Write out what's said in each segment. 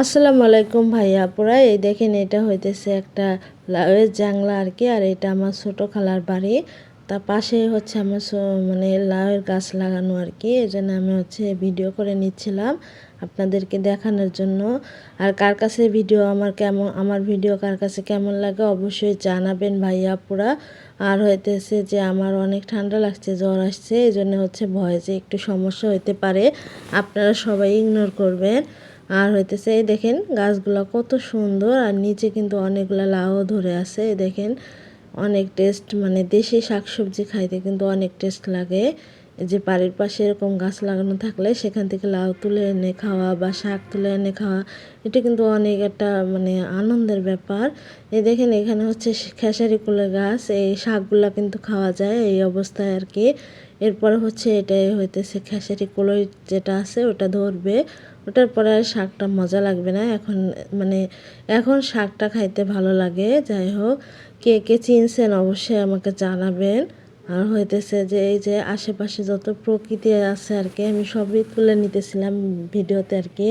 আসসালামু আলাইকুম ভাইয়া আপুরা, এই দেখেন এটা হইতেছে একটা লাউয়ের জাংলা আর কি। আর এটা আমার ছোট খালার বাড়ি। তার পাশে হচ্ছে আমার মানে লাউয়ের গাছ লাগানো আর কি। এই জন্য আমি হচ্ছে ভিডিও করে নিচ্ছিলাম আপনাদেরকে দেখানোর জন্য। আর কার কাছে ভিডিও আমার ভিডিও কার কাছে কেমন লাগে অবশ্যই জানাবেন ভাইয়া আপুরা। আর হইতেছে যে আমার অনেক ঠান্ডা লাগছে, জ্বর আসছে, এই জন্য হচ্ছে ভয়েসে একটু সমস্যা হতে পারে, আপনারা সবাই ইগনোর করবেন। আর হইতেছে এই দেখেন গাছগুলো কত সুন্দর, আর নিচে কিন্তু অনেকগুলা লাউ ধরে আছে। এই দেখেন অনেক টেস্ট, মানে দেশি শাকসবজি খাইতে কিন্তু অনেক টেস্ট লাগে। এই যে বাড়ির পাশে এরকম গাছ লাগানো থাকলে সেখান থেকে লাউ তুলে এনে খাওয়া বা শাক তুলে এনে খাওয়া, এটা কিন্তু অনেক একটা মানে আনন্দের ব্যাপার। এই দেখেন এখানে হচ্ছে খেসারি কুলের গাছ, এই শাকগুলা কিন্তু খাওয়া যায় এই অবস্থায় আর কি। এরপরে হচ্ছে এটাই হইতেছে খেসারি কুলই যেটা আছে ওটা ধরবে, ওটার পরে আর শাকটা মজা লাগবে না এখন। মানে এখন শাকটা খাইতে ভালো লাগে। যাই হোক, কে কে চিনছেন অবশ্যই আমাকে জানাবেন। আর হইতেছে যে এই যে আশেপাশে যত প্রকৃতি আছে আর কি, আমি সবই তুলে নিতেছিলাম ভিডিওতে আর কি।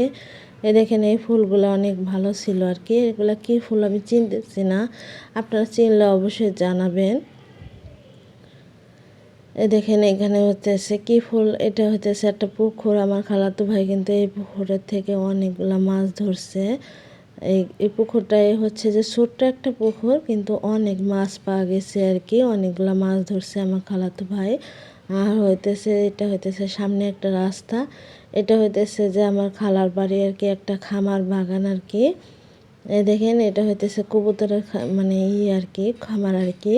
এই দেখেন এই ফুলগুলো অনেক ভালো ছিল আর কি। এগুলো কি ফুল আমি চিনতেছি না, আপনারা চিনলে অবশ্যই জানাবেন। এই দেখেন এখানে হইতেছে কি ফুল, এটা হইতেছে একটা পুকুর। আমার খালাতো ভাই কিন্তু এই পুকুরের থেকে অনেকগুলা মাছ ধরছে। এই পুকুরটাই হচ্ছে যে ছোট্ট একটা পুকুর, কিন্তু অনেক মাছ পাওয়া গেছে আর কি, অনেকগুলা মাছ ধরছে আমার খালাতো ভাই। আর হইতেছে এটা হইতেছে সামনে একটা রাস্তা। এটা হইতেছে যে আমার খালার বাড়ি আর কি, একটা খামার বাগান আর কি। এই দেখেন এটা হইতেছে কবুতরের মানে আর কি খামার আর কি।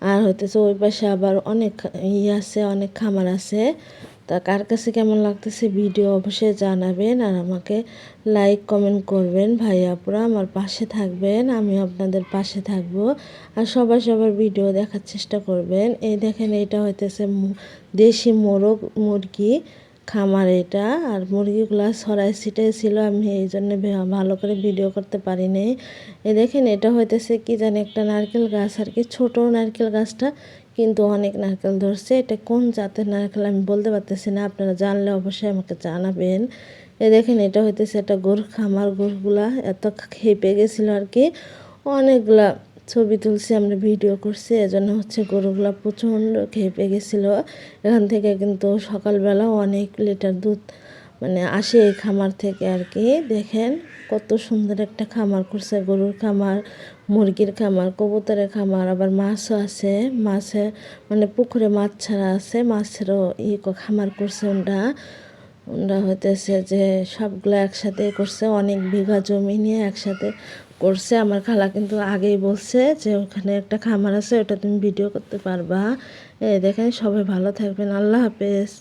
আর হইতেছে ওই পাশে আবার অনেক আছে, অনেক খামার আছে। তা কার কাছে কেমন লাগতেছে ভিডিও অবশ্যই জানাবেন, আর আমাকে লাইক কমেন্ট করবেন ভাইয়া আপুরা, আমার পাশে থাকবেন, আমি আপনাদের পাশে থাকবো। আর সবাই সবার ভিডিও দেখার চেষ্টা করবেন। এই দেখেন এটা হইতেছে দেশি মোরগ মুরগি খামার এটা। আর মুরগিগুলা ছড়াই ছিটাই ছিল, আমি এই জন্য ভালো করে ভিডিও করতে পারিনি। এই দেখেন এটা হইতেছে কি জানি একটা নারকেল গাছ আর কি, ছোট নারকেল গাছটা কিন্তু অনেক নারকেল ধরছে। এটা কোন জাতের নারকেল আমি বলতে পারতেছি না, আপনারা জানলে অবশ্যই আমাকে জানাবেন। এই দেখেন এটা হইতেছে একটা গরুর খামার, গরুগুলা এত খেপে গেছিলো আর কি, অনেকগুলা ছবি তুলছি, আমরা ভিডিও করছি, এজন্য হচ্ছে গরুগুলা প্রচণ্ড খেপে গেছিলো। এখান থেকে কিন্তু সকালবেলা অনেক লিটার দুধ মানে আসে এই খামার থেকে আর কি। দেখেন কত সুন্দর একটা খামার করছে, গরুর খামার, মুরগির খামার, কবুতরের খামার, আবার মাছও আছে। মাছে মানে পুকুরে মাছ ছাড়া আছে, মাছেরও খামার করছে। ওটা ওরা হইতেছে যে সবগুলো একসাথে করছে, অনেক বিঘা জমি নিয়ে একসাথে করছে। আমার খালা কিন্তু আগেই বলছে যে ওখানে একটা খামার আছে, ওটা তুমি ভিডিও করতে পারবা। এই দেখেন সবাই ভালো থাকবেন, আল্লাহ হাফেজ।